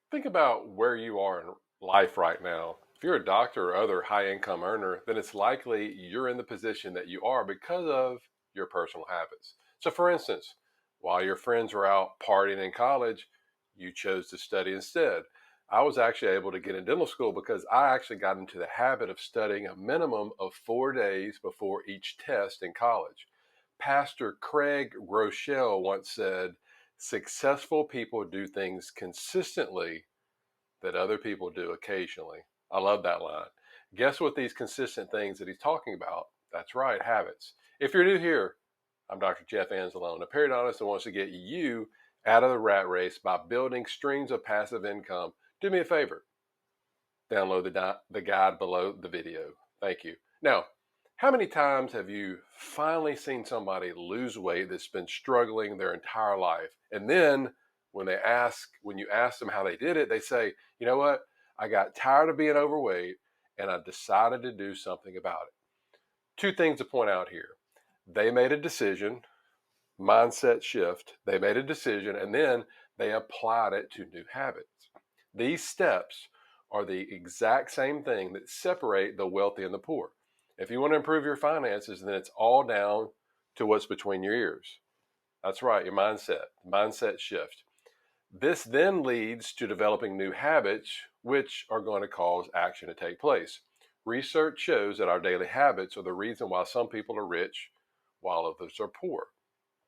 Think about where you are in life right now. If you're a doctor or other high income earner, then it's likely you're in the position that you are because of your personal habits. So, for instance, while your friends were out partying in college, you chose to study instead. I was actually able to get in dental school because I actually got into the habit of studying a minimum of 4 days before each test in college. Pastor Craig Rochelle once said, successful people do things consistently that other people do occasionally. I love that line. Guess what these consistent things that he's talking about? That's right, habits. If you're new here, I'm Dr. Jeff Anzalone, a periodontist that wants to get you out of the rat race by building streams of passive income. Do me a favor, download the guide below the video. Thank you. Now, how many times have you finally seen somebody lose weight that's been struggling their entire life? And then when you ask them how they did it, they say, you know what? I got tired of being overweight and I decided to do something about it. Two things to point out here. They made a decision, mindset shift. They made a decision and then they applied it to new habits. These steps are the exact same thing that separate the wealthy and the poor. If you want to improve your finances, then it's all down to what's between your ears. That's right, your mindset shift. This then leads to developing new habits, which are going to cause action to take place. Research shows that our daily habits are the reason why some people are rich while others are poor.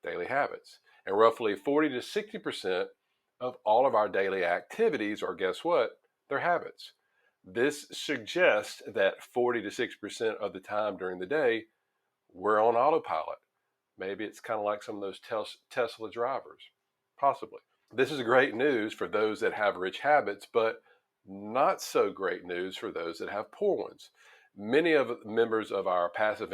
Daily habits. And roughly 40 to 60% of all of our daily activities are, guess what? They're habits. This suggests that 40 to 60% of the time during the day, we're on autopilot. Maybe it's kind of like some of those Tesla drivers, possibly. This is great news for those that have rich habits, but not so great news for those that have poor ones. Many of members of our passive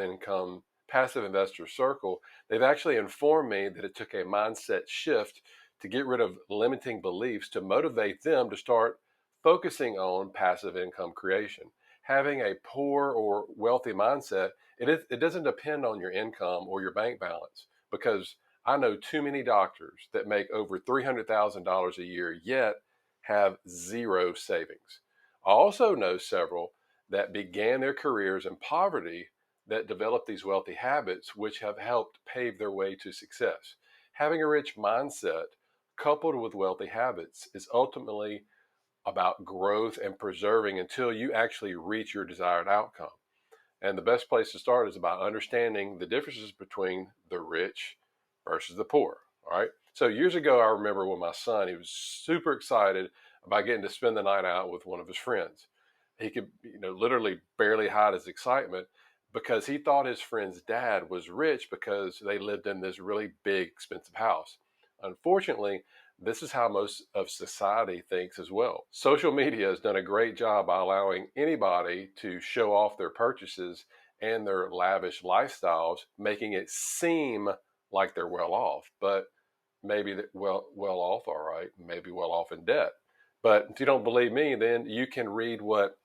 investor circle, they've actually informed me that it took a mindset shift to get rid of limiting beliefs to motivate them to start focusing on passive income creation. Having a poor or wealthy mindset, it doesn't depend on your income or your bank balance because I know too many doctors that make over $300,000 a year yet have zero savings. I also know several that began their careers in poverty that developed these wealthy habits, which have helped pave their way to success. Having a rich mindset coupled with wealthy habits is ultimately about growth and preserving until you actually reach your desired outcome. And the best place to start is about understanding the differences between the rich versus the poor. All right. So years ago, I remember when my son, he was super excited about getting to spend the night out with one of his friends. He could, literally barely hide his excitement because he thought his friend's dad was rich because they lived in this really big, expensive house. Unfortunately, this is how most of society thinks as well. Social media has done a great job by allowing anybody to show off their purchases and their lavish lifestyles, making it seem like they're well off, but maybe well off, all right, maybe well off in debt. But if you don't believe me, then you can read what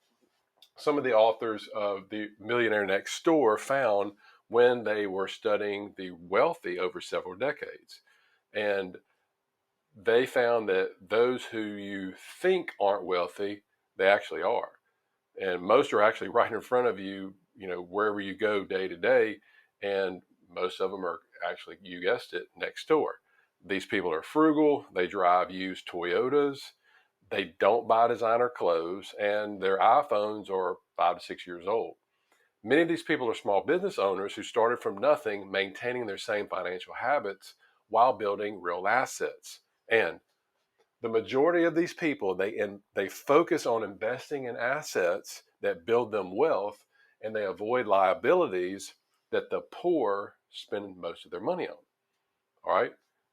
some of the authors of the Millionaire Next Door found when they were studying the wealthy over several decades. And they found that those who you think aren't wealthy, they actually are. And most are actually right in front of you, wherever you go day to day. And most of them are actually, you guessed it, next door. These people are frugal. They drive used Toyotas. They don't buy designer clothes, and their iPhones are 5 to 6 years old. Many of these people are small business owners who started from nothing, maintaining their same financial habits while building real assets. And the majority of these people, they focus on investing in assets that build them wealth, and they avoid liabilities that the poor spend most of their money on. All right.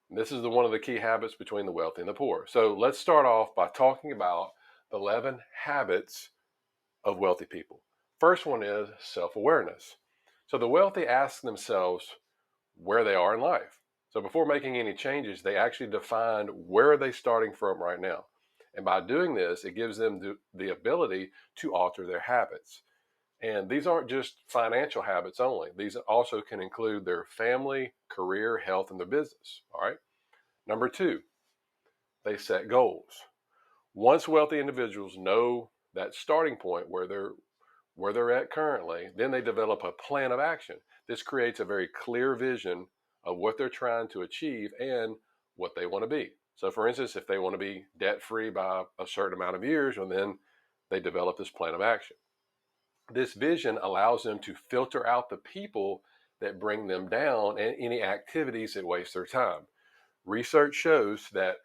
And this is one of the key habits between the wealthy and the poor. So let's start off by talking about the 11 habits of wealthy people. First one is self-awareness. So the wealthy ask themselves where they are in life. So before making any changes, they actually define where are they starting from right now. And by doing this, it gives them the ability to alter their habits. And these aren't just financial habits only. These also can include their family, career, health, and their business. All right. Number two, they set goals. Once wealthy individuals know that starting point where they're at currently, then they develop a plan of action. This creates a very clear vision of what they're trying to achieve and what they want to be. So, for instance, if they want to be debt free by a certain amount of years, and then they develop this plan of action. This vision allows them to filter out the people that bring them down and any activities that waste their time. Research shows that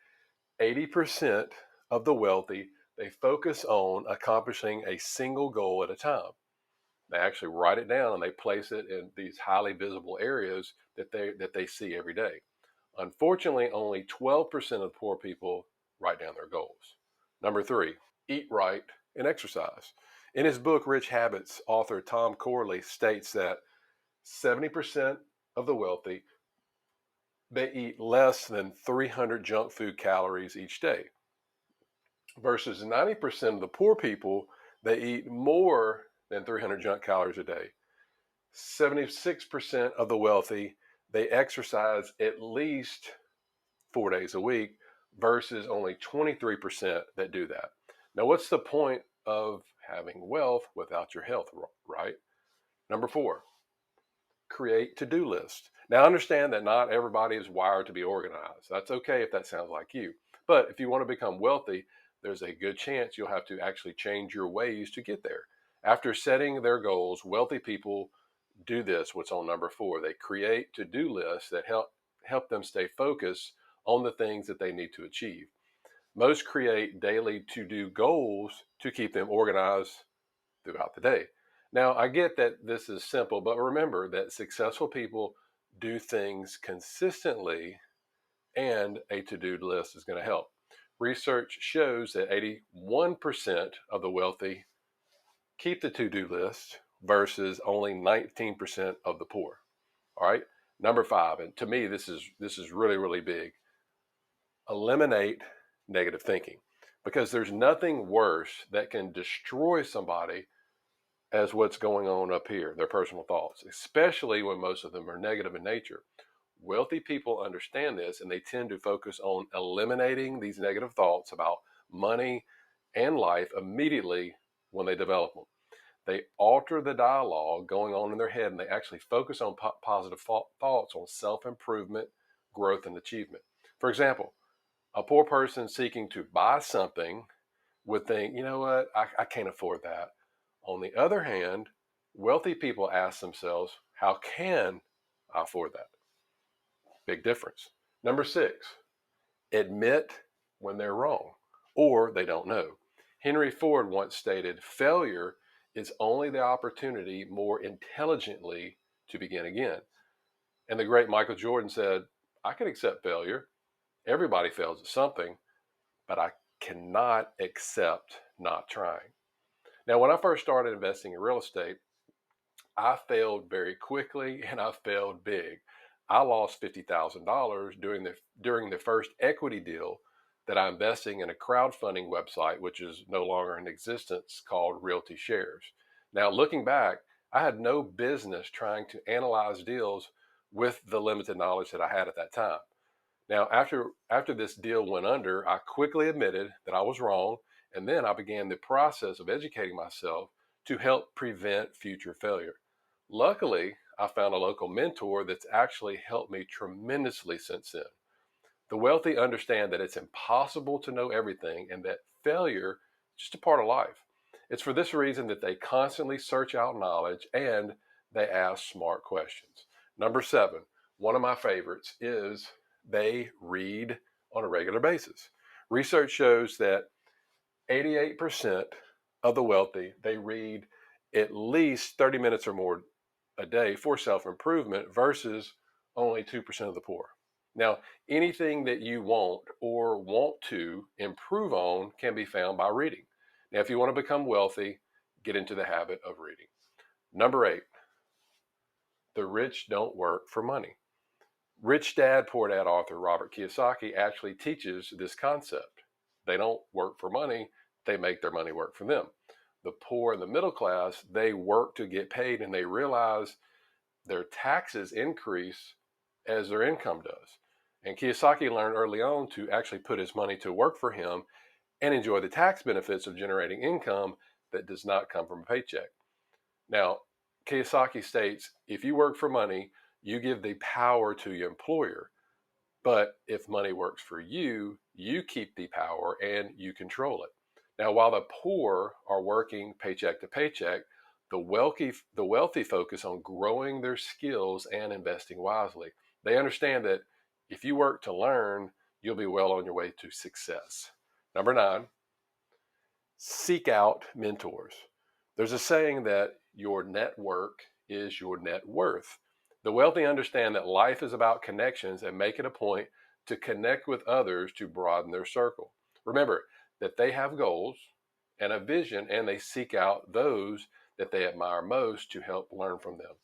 80% of the wealthy, they focus on accomplishing a single goal at a time. They actually write it down and they place it in these highly visible areas that they see every day. Unfortunately, only 12% of poor people write down their goals. Number three, eat right and exercise. In his book Rich Habits, author Tom Corley states that 70% of the wealthy, they eat less than 300 junk food calories each day, versus 90% of the poor people, they eat more than 300 junk calories a day. 76% of the wealthy, they exercise at least 4 days a week, versus only 23% that do that. Now, what's the point of having wealth without your health, right? Number four, create to-do lists. Now, understand that not everybody is wired to be organized. That's okay if that sounds like you. But if you want to become wealthy, there's a good chance you'll have to actually change your ways to get there. After setting their goals, wealthy people do this, what's on number four. They create to-do lists that help them stay focused on the things that they need to achieve. Most create daily to-do goals to keep them organized throughout the day. Now, I get that this is simple, but remember that successful people do things consistently, and a to-do list is going to help. Research shows that 81% of the wealthy keep the to-do list versus only 19% of the poor. All right. Number five, and to me, this is really, really big. Eliminate negative thinking, because there's nothing worse that can destroy somebody as what's going on up here, their personal thoughts, especially when most of them are negative in nature. Wealthy people understand this and they tend to focus on eliminating these negative thoughts about money and life immediately when they develop them. They alter the dialogue going on in their head and they actually focus on positive thoughts on self improvement, growth, and achievement. For example, a poor person seeking to buy something would think, you know what, I can't afford that. On the other hand, wealthy people ask themselves, how can I afford that? Big difference. Number six, admit when they're wrong or they don't know. Henry Ford once stated, failure is only the opportunity more intelligently to begin again. And the great Michael Jordan said, I can accept failure. Everybody fails at something, but I cannot accept not trying. Now, when I first started investing in real estate, I failed very quickly and I failed big. I lost $50,000 during the first equity deal that I'm investing in a crowdfunding website, which is no longer in existence, called Realty Shares. Now, looking back, I had no business trying to analyze deals with the limited knowledge that I had at that time. Now, after this deal went under, I quickly admitted that I was wrong, and then I began the process of educating myself to help prevent future failure. Luckily, I found a local mentor that's actually helped me tremendously since then. The wealthy understand that it's impossible to know everything and that failure is just a part of life. It's for this reason that they constantly search out knowledge and they ask smart questions. Number seven, one of my favorites, is they read on a regular basis. Research shows that 88% of the wealthy, they read at least 30 minutes or more a day for self-improvement versus only 2% of the poor. Now, anything that you want or want to improve on can be found by reading. Now, if you want to become wealthy, get into the habit of reading. Number eight, the rich don't work for money. Rich Dad, Poor Dad author Robert Kiyosaki actually teaches this concept. They don't work for money, they make their money work for them. The poor and the middle class, they work to get paid and they realize their taxes increase as their income does. And Kiyosaki learned early on to actually put his money to work for him, and enjoy the tax benefits of generating income that does not come from a paycheck. Now, Kiyosaki states, if you work for money, you give the power to your employer. But if money works for you, you keep the power and you control it. Now, while the poor are working paycheck to paycheck, the wealthy focus on growing their skills and investing wisely. They understand that if you work to learn, you'll be well on your way to success. Number 9, seek out mentors. There's a saying that your network is your net worth. The wealthy understand that life is about connections and make it a point to connect with others to broaden their circle. Remember that they have goals and a vision, and they seek out those that they admire most to help learn from them.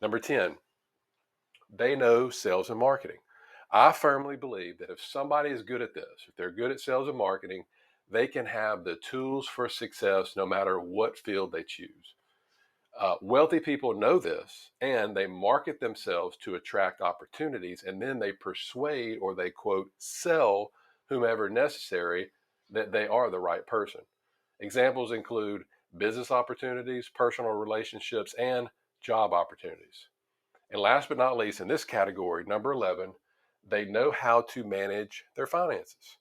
Number 10, they know sales and marketing. I firmly believe that if somebody is good at this, if they're good at sales and marketing, they can have the tools for success no matter what field they choose. Wealthy people know this and they market themselves to attract opportunities, and then they persuade or they quote sell whomever necessary that they are the right person. Examples include business opportunities, personal relationships, and job opportunities. And last but not least, in this category, number 11, they know how to manage their finances.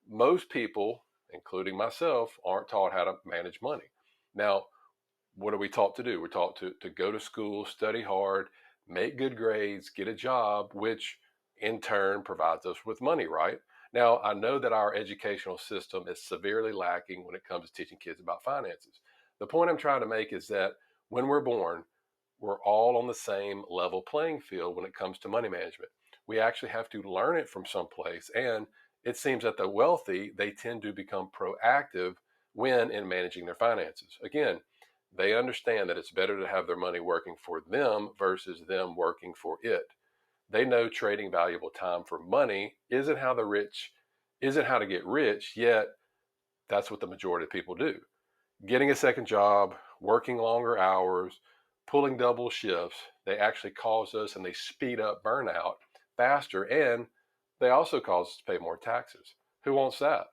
Most people, including myself, aren't taught how to manage money. Now, what are we taught to do? We're taught to go to school, study hard, make good grades, get a job, which in turn provides us with money, right? Now, I know that our educational system is severely lacking when it comes to teaching kids about finances. The point I'm trying to make is that when we're born, we're all on the same level playing field when it comes to money management. We actually have to learn it from someplace. And it seems that the wealthy, they tend to become proactive when in managing their finances. Again, they understand that it's better to have their money working for them versus them working for it. They know trading valuable time for money isn't how to get rich, yet that's what the majority of people do. Getting a second job, working longer hours, pulling double shifts, they actually cause us and they speed up burnout faster, and they also cause us to pay more taxes. Who wants that?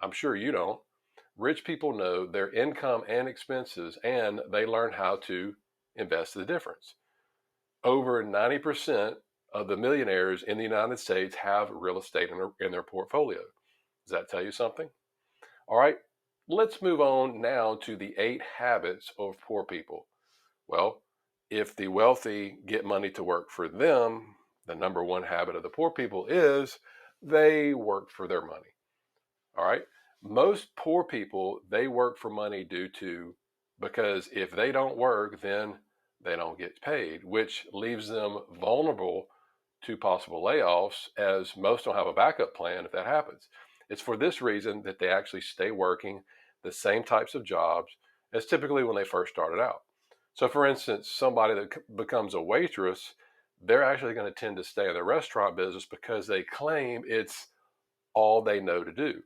I'm sure you don't. Rich people know their income and expenses, and they learn how to invest the difference. Over 90% of the millionaires in the United States have real estate in their portfolio. Does that tell you something? All right, let's move on now to the 8 habits of poor people. Well, if the wealthy get money to work for them, the number one habit of the poor people is they work for their money. All right. Most poor people, they work for money because if they don't work, then they don't get paid, which leaves them vulnerable to possible layoffs, as most don't have a backup plan if that happens. It's for this reason that they actually stay working the same types of jobs as typically when they first started out. So, for instance, somebody that becomes a waitress, they're actually going to tend to stay in the restaurant business because they claim it's all they know to do.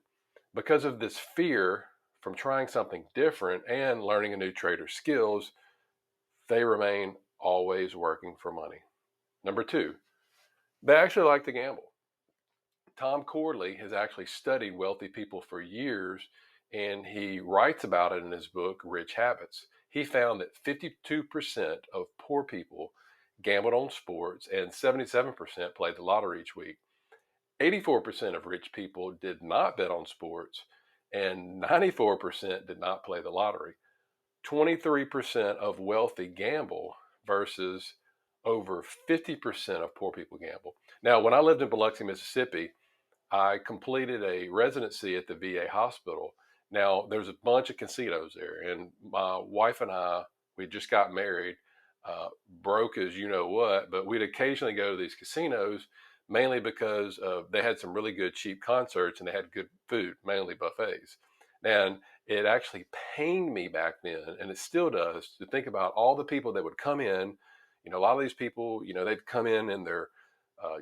Because of this fear from trying something different and learning a new trade or skills, they remain always working for money. Number 2, they actually like to gamble. Tom Corley has actually studied wealthy people for years, and he writes about it in his book, Rich Habits. He found that 52% of poor people gambled on sports and 77% played the lottery each week. 84% of rich people did not bet on sports, and 94% did not play the lottery. 23% of wealthy gamble versus over 50% of poor people gamble. Now, when I lived in Biloxi, Mississippi, I completed a residency at the VA hospital. Now, there's a bunch of casinos there, and my wife and I, we just got married, broke as you know what, but we'd occasionally go to these casinos mainly because they had some really good cheap concerts and they had good food, mainly buffets. And it actually pained me back then, and it still does, to think about all the people that would come in. A lot of these people, they'd come in their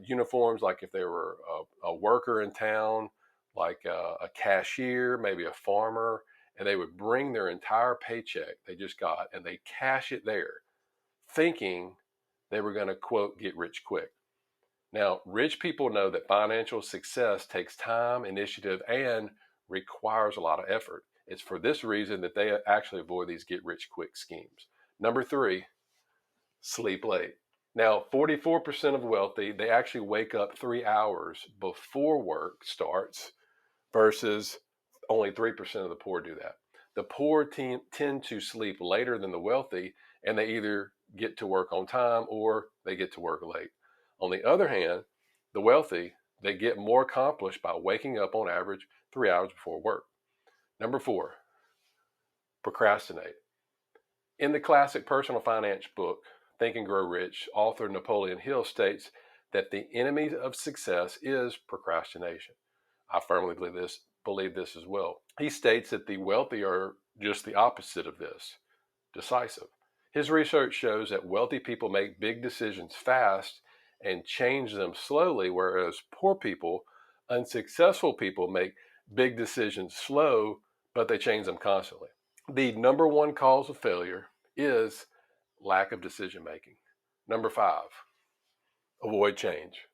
uniforms, like if they were a worker in town, like a cashier, maybe a farmer, and they would bring their entire paycheck they just got and they cash it there, thinking they were going to, quote, get rich quick. Now, rich people know that financial success takes time, initiative, and requires a lot of effort. It's for this reason that they actually avoid these get-rich-quick schemes. Number 3, sleep late. Now, 44% of wealthy, they actually wake up 3 hours before work starts versus only 3% of the poor do that. The poor tend to sleep later than the wealthy, and they either get to work on time or they get to work late. On the other hand, the wealthy, they get more accomplished by waking up on average 3 hours before work. Number 4, procrastinate. In the classic personal finance book, Think and Grow Rich, author Napoleon Hill states that the enemy of success is procrastination. I firmly believe this as well. He states that the wealthy are just the opposite of this, decisive. His research shows that wealthy people make big decisions fast and change them slowly, whereas poor people, unsuccessful people, make big decisions slow, but they change them constantly. The number one cause of failure is lack of decision making. Number 5, avoid change.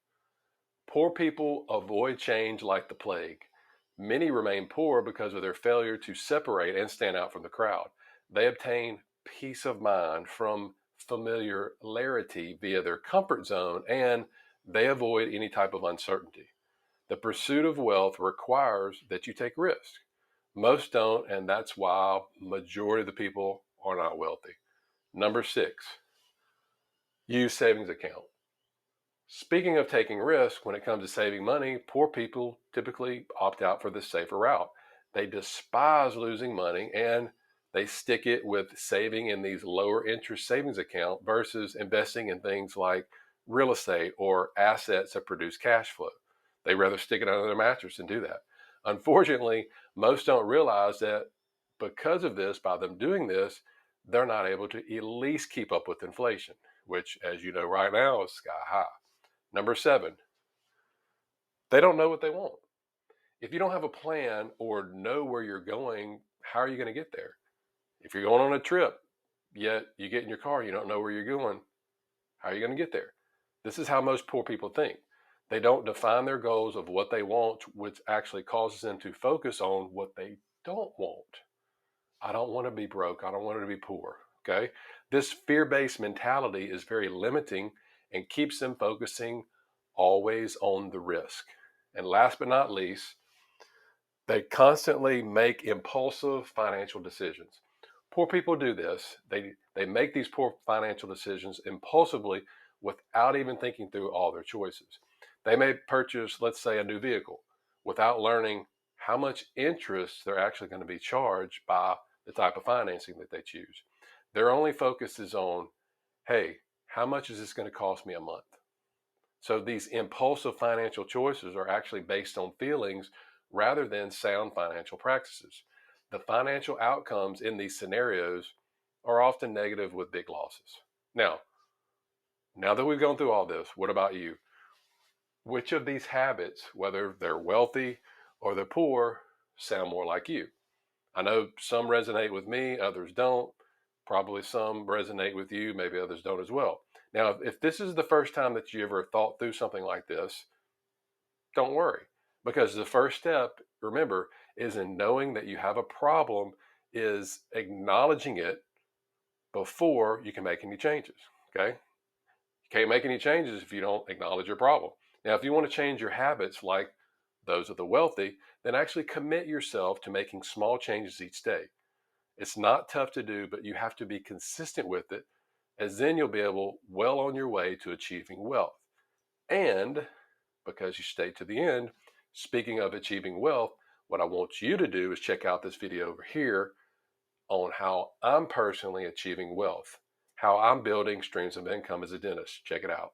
Poor people avoid change like the plague. Many remain poor because of their failure to separate and stand out from the crowd. They obtain peace of mind from familiarity via their comfort zone, and they avoid any type of uncertainty. The pursuit of wealth requires that you take risks. Most don't, and that's why majority of the people are not wealthy. Number 6, use savings account. Speaking of taking risks, when it comes to saving money, poor people typically opt out for the safer route. They despise losing money and they stick it with saving in these lower interest savings account versus investing in things like real estate or assets that produce cash flow. They rather stick it under their mattress and do that. Unfortunately, most don't realize that because of this, by them doing this, they're not able to at least keep up with inflation, which, as you know right now, is sky high. Number 7, they don't know what they want. If you don't have a plan or know where you're going, how are you going to get there? If you're going on a trip, yet you get in your car, you don't know where you're going, how are you going to get there? This is how most poor people think. They don't define their goals of what they want, which actually causes them to focus on what they don't want. I don't want to be broke. I don't want to be poor. Okay? This fear-based mentality is very limiting and keeps them focusing always on the risk. And last but not least, they constantly make impulsive financial decisions. Poor people do this. They make these poor financial decisions impulsively without even thinking through all their choices. They may purchase, let's say, a new vehicle without learning how much interest they're actually going to be charged by the type of financing that they choose. Their only focus is on, hey, how much is this going to cost me a month? So these impulsive financial choices are actually based on feelings rather than sound financial practices. The financial outcomes in these scenarios are often negative with big losses. Now that we've gone through all this, what about you? Which of these habits, whether they're wealthy or they're poor, sound more like you? I know some resonate with me, others don't. Probably some resonate with you, maybe others don't as well. Now, if this is the first time that you ever thought through something like this, don't worry. Because the first step, remember, is in knowing that you have a problem, is acknowledging it before you can make any changes. Okay? You can't make any changes if you don't acknowledge your problem. Now, if you want to change your habits like those of the wealthy, then actually commit yourself to making small changes each day. It's not tough to do, but you have to be consistent with it, as then you'll be well on your way to achieving wealth. And because you stay to the end, speaking of achieving wealth, what I want you to do is check out this video over here on how I'm personally achieving wealth, how I'm building streams of income as a dentist. Check it out.